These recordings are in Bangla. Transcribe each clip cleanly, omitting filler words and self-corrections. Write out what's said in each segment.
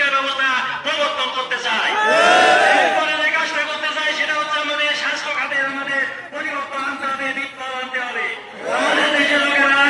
শিক্ষা ব্যবস্থা প্রবর্তন করতে চাই। এরপরে যে কাজটা করতে চাই সেটা হচ্ছে আমাদের স্বাস্থ্য খাতে আমাদের পরিবর্তন আনতে হবে, বিপ্লব আনতে হবে। আমাদের দেশের লোকেরা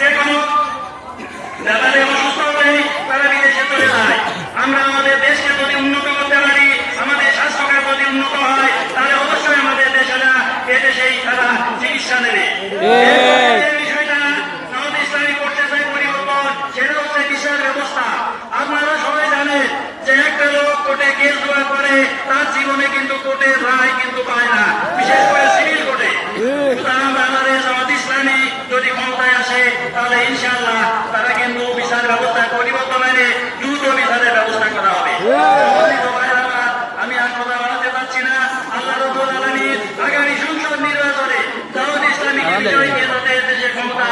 যে কোনো যারা অসুস্থ হলে তারা বিদেশে চলে যায়। আমরা আমাদের দেশকে যদি উন্নত করতে পারি, আমাদের স্বাস্থ্যখাত যদি উন্নত হয়, তাহলে অবশ্যই আমাদের দেশেরা এদেশেই তারা চিকিৎসা নেবে। বিষয়টা নর্থ ইসলামী করতে চাই পরিবর্তন, সেটা হচ্ছে বিচার ব্যবস্থা। আপনারা সবাই জানেন যে একটা লোক কোর্টে কেস দেওয়ার পরে তার জীবনে কিন্তু কোর্টের রায় কিন্তু পায় না, বিশেষ করে সিভিল কোর্টে। সুতরাং বাংলাদেশ জামাত ইসলামী যদি ক্ষমতায় আসে তাহলে ইনশাআল্লাহ তারা কিন্তু বিচার ব্যবস্থা পরিবর্তন এনে দ্রুত বিচারের ব্যবস্থা করা হবে। আমি আর কথা বাড়াতে পারছি না। আল্লাহ রাব্বুল আলামিন আগামী সংসদ নির্বাচনে জামাত ইসলামীকে বিজয়ী দিয়ে তাদের দেশে ক্ষমতা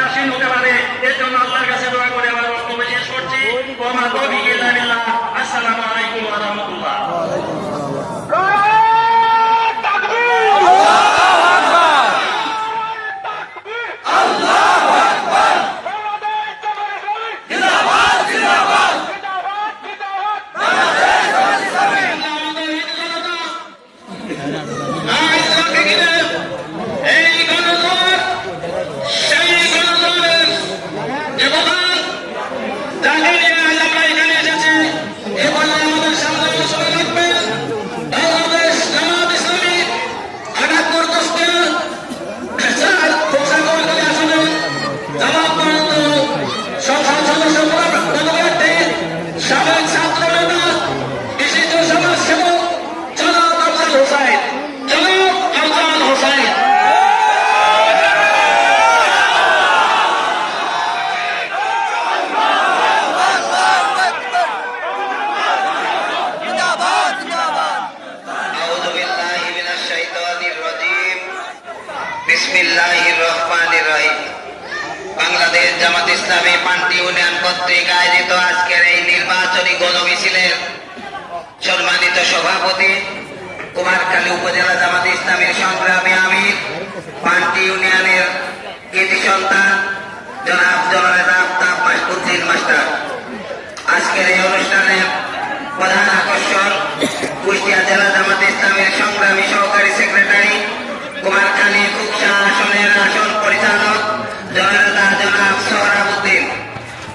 আসীন হতে পারে, এর জন্য আল্লাহর কাছে দোয়া করে আমার বক্তব্য শেষ করছি। ওয়া মা তাওফীকি ইল্লা বিল্লাহ। আসসালামু আলাইকুম ওয়া রাহমাতুল্লাহ। বাংলাদেশ জামাত ইসলামী পান্টি ইউনিয়ন কর্তৃক আয়োজিত আজকের এই নির্বাচনী গণমিছিলের সম্মানিত সভাপতি, কুমারখালী উপজেলা জামাত ইসলামীর সংগ্রামী আমির, পান্টি ইউনিয়নের কৃতি সন্তান জনাব জননেতা আফতাব উদ্দিন মাস্টার। আজকের এই অনুষ্ঠানের প্রধান আকর্ষণ কুষ্টিয়া জেলা জামাত ইসলামীর সংগ্রামী সহকারী সেক্রেটারি, কুমারখালী কুকসা আসনের আসন পরিচালক জননেতা জনাব সোহরাব উদ্দিন।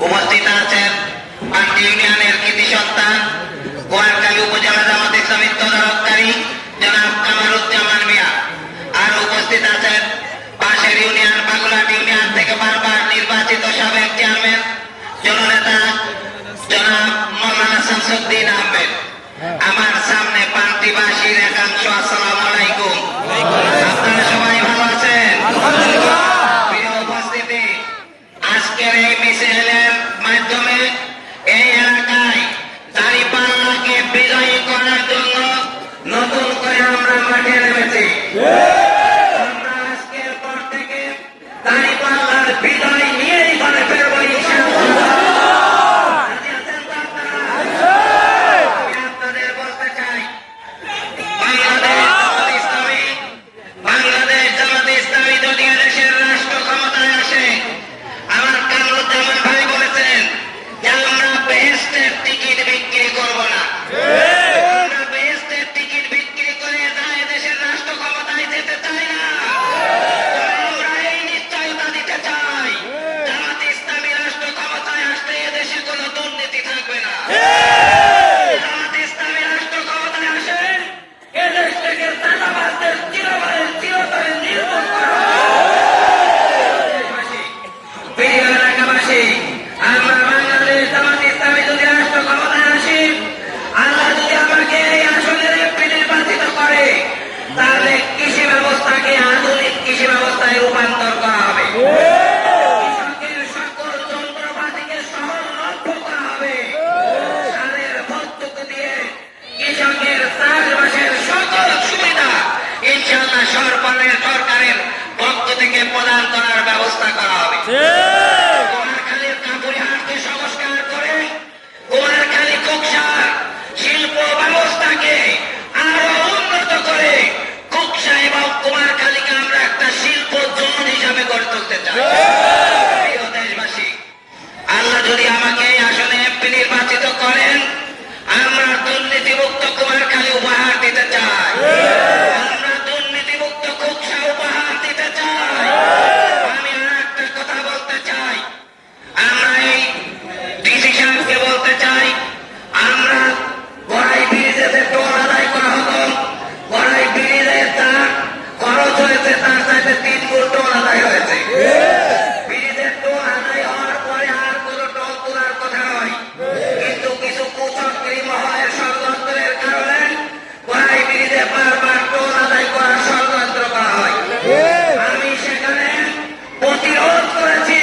উপস্থিত আছেন পান্টি ইউনিয়নের কৃতি সন্তান কুমারখালী উপজেলা জামাত ইসলামীর তদারককারী জনাব কামারুজ্জামান মিয়া। আর উপস্থিত আছেন পাশের ইউনিয়ন বাংলাট ইউনিয়ন থেকে বারবার নির্বাচিত সাবেক চেয়ারম্যান জননেতা জনাব মৌলানা শামসুদ্দিন আহমেদ। আমার সামনে পান্টিবাসীর একাংশ। আসসালামু আলাইকুম। আপনারা সবাই ভালো আছেন? প্রিয় উপস্থিতি, আজকের এই মিছিলের মাধ্যমে এই এলাকায় দাঁড়িপাল্লাকে বিজয়ী করার জন্য নতুন করে আমরা মাঠে নেমেছি। আমরা আজকের পর থেকে দাঁড়িপাল্লার বিজয় নিয়েই ঘরে ফেরব ইনশাআল্লাহ। আপনাদের বলতে চাই, বাংলাদেশ করতে চাই, আমরা গড়াই ব্রিজে যে টোল আদায় করা হতো, গড়াই ব্রিজে যা খরচ হয়েছে তার চাইতে 3 গুণ টোল আদায় হয়েছে। ব্রিজের টোল আদায় হওয়ার পরে আর কোনো টোল তোলার কথা নয়, কিন্তু কিছু কুচক্রী মহলের ষড়যন্ত্রের কারণে গড়াই ব্রিজে বারবার টোল আদায় করার ষড়যন্ত্র করা হয়। আমি সেখানে প্রতিরোধ করেছি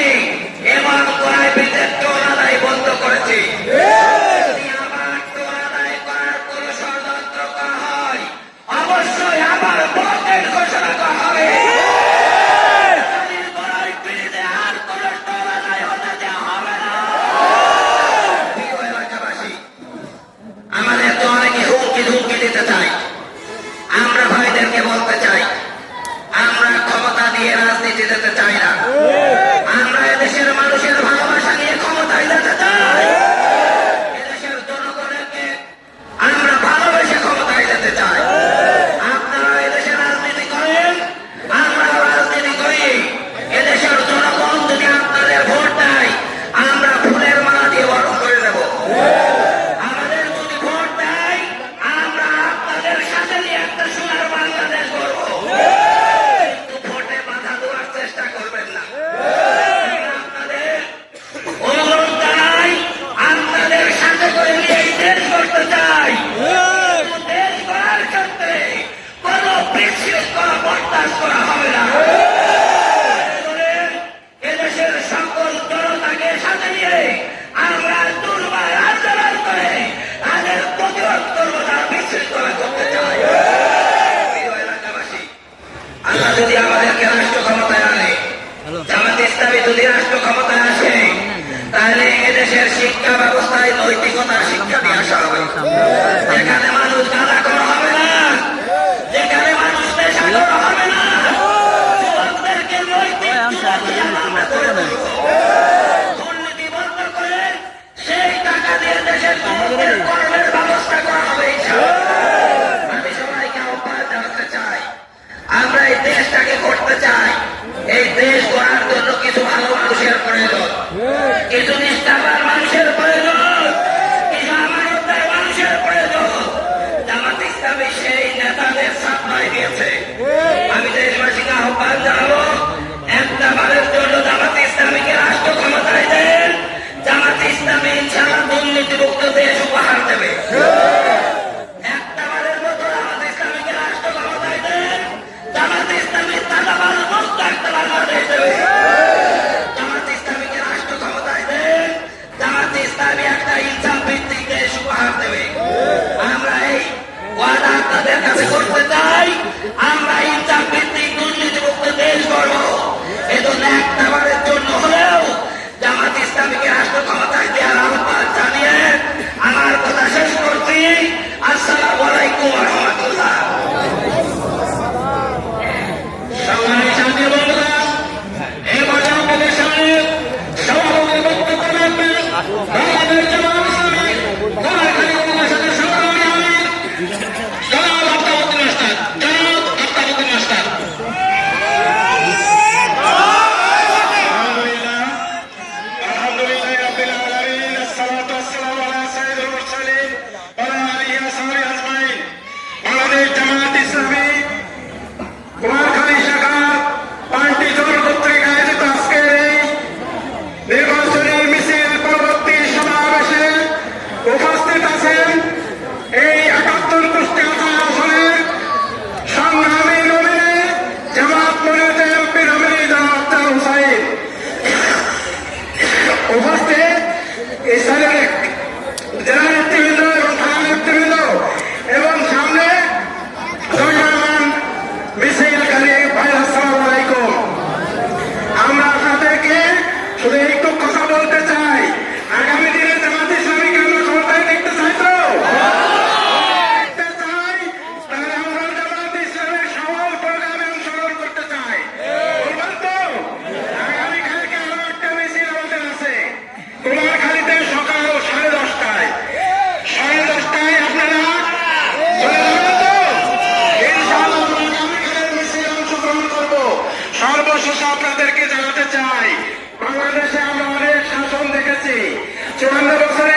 এবং গড়াই ব্রিজের টোল আদায় বন্ধ করেছি। যদি আবার টোল আদায় করার কোনো ষড়যন্ত্র করা হয়, অবশ্যই আবার ব্লকেট ঘোষণা করা হবে। যদি গড়াই ব্রিজে আর কোনো টোল আদায় হতে দেওয়া হবে না। প্রিয় এলাকাবাসী, আমাদের তো অনেকে হুমকি ধুমকি দিতে চাই। আমরা ভাইদেরকে বলতে চাই, আমরা ক্ষমতা দিয়ে রাজনীতি দিতে চাই না, আমরা এদেশের মানুষের ভালোবাসা নিয়ে ক্ষমতায় যেতে চাই। এদেশের জনগণকে আমরা ভালোবেসে ক্ষমতায় যেতে চাই। আপনারা এদেশে রাজনীতি করেন, আমরা রাজনীতি করি। এদেশের জনগণ যদি আপনাদের ভোট দেয়, আমরা ফুলের মালা দিয়ে বরণ করে দেব। আমাদের যদি ভোট দেয়, আমরা আপনাদের সাথে নিয়ে একটা সোনার বাংলাদেশ গড়ব। কিন্তু ভোটে বাধা দেওয়ার চেষ্টা করবেন না। আপনাদের অনুরোধ জানাই, আপনাদের সাথে করে নিয়ে এই দেশ করতে চাই। কিন্তু দেশ গড়ার ক্ষেত্রে কোনো বিশৃঙ্খলা বরদাস্ত করা হবে না। এদেশের সকল জনতাকে সাথে নিয়ে আমরা দুর্বার আন্দোলন করে তাদের প্রতিরোধ করবো, তারা বিশৃঙ্খলা করতে চাই। প্রিয় এলাকাবাসী, আল্লাহ যদি আমাদেরকে রাষ্ট্র ক্ষমতায় আনে, জামাত ইসলামী যদি রাষ্ট্র ক্ষমতায় আসে, তাহলে এদেশের শিক্ষা ব্যবস্থায় নৈতিকতার শিক্ষা দিয়ে আসা হবে। যেখানে মানুষ গাঁজা করা হবে না, যেখানে মানুষ নেশা করা হবে না, যুবকদেরকে নৈতিক যুবক দিয়ে আমরা গড়ে তুলব। দুর্নীতি বন্ধ করে সেই টাকা দিয়ে দেশের যুবকদের কর্মের ব্যবস্থা করা হবে ইনশাআল্লাহ। আমি সবাইকে আহ্বান জানাতে চাই, আমরা এই দেশটাকে করতে চাই। এই দেশ গড়ার জন্য কিছু ভালো মানুষের প্রয়োজন, কিছু নিষ্ঠাবান মানুষের প্রয়োজন, কিছু আমানতদার মানুষের প্রয়োজন। জামাত ইসলামী সেই নেতাদের সাপ্লাই দিয়েছে। আমি দেশবাসীকে আহ্বান জানাবো, একটা বারের জন্য জামাত ইসলামীকে রাষ্ট্র ক্ষমতায় দেন। জামাত ইসলামী ইনশাআল্লাহ দুর্নীতিমুক্ত দেশ উপহার দেবে। একটা বারের মতো জামাত ইসলামীকে রাষ্ট্র ক্ষমতায় দেন। জামাত ইসলামী তালাবাল মুক্ত একটা বাংলাদেশ দেবে। জামাত ইসলামীকে রাষ্ট্র ক্ষমতায় দেন। জামাত ইসলামী একটা ইনসাফ ভিত্তিক দেশ উপহার দেবে। আমরা এই ওয়াদা আপনাদের কাছে করতে চাই, আমরা ইনসাফ ভিত্তিক দুর্নীতিমুক্ত দেশ গড়ব। এজন্য একটা বারের জন্য হলেও জামাত ইসলামীকে রাষ্ট্র ক্ষমতায় দেওয়ার আহ্বান জানিয়ে আমার কথা শেষ করছি। আসসালামু আলাইকুম ওয়া রাহমাতুল্লাহ। সংগ্রামী সাথী বন্ধুরা, এবারে আপনাদের সামনে সভাপতির বক্তব্য রাখবেন বাংলাদেশ জামাত ইসলামী গড়াইখালী উপজেলা সংগ্রামী আমির জনাব আফতাবউদ্দিন মাস্টার। জনাব আফতাবউদ্দিন মাস্টার। আলহামদুলিল্লাহ রাব্বিল আলামিন, আসসালাতু ওয়াসসালামু আলা সাইয়্যিদিল মুরসালিন ওয়া আলা আলিহি ওয়া সাহবিহি আজমাইন। বাংলাদেশ জামাত ইসলামী কুমারখালী শাখার পার্টি জোর কর্তৃক আয়োজিত আজকের এই নির্বাচনী মিছিল পরবর্তী সমাবেশে উপস্থিত আছেন এই ৭৮ কুষ্টিয়া আসনের সংগ্রামী নমিনি জামাত মনোনীত এমপি নমিনি জনাব আফতাব হুসাইন। উপস্থিত স্থানীয় জেলা নেতৃবৃন্দ এবং থানা নেতৃবৃন্দ এবং সামনে দণ্ডায়মান মিছিলকারী ভাই, আসসালামু আলাইকুম। আমরা আপনাদেরকে শুধু একটু কথা বলতে চাই, আগামী দিনে জামাত ইসলামীকে আমরা ক্ষমতায় দেখতে চাই তো? দেখতে চাই, তাহলে আমরা জামাত ইসলামের সকল প্রোগ্রামে অংশগ্রহণ করতে চাই। বলবেন তো? আগামীকালকে আরো একটা মিছিল আমাদের আছে কুমারখালীতে সকাল 10:30টায়। 10:30টায় আপনারা চলে যাবেন তো? ইনশাআল্লাহ আমরা আগামীকালের মিছিলে অংশগ্রহণ করব। সর্বশেষে আপনাদেরকে জানাতে চাই, বাংলাদেশে আমরা অনেক শাসন দেখেছি। 54 বছরে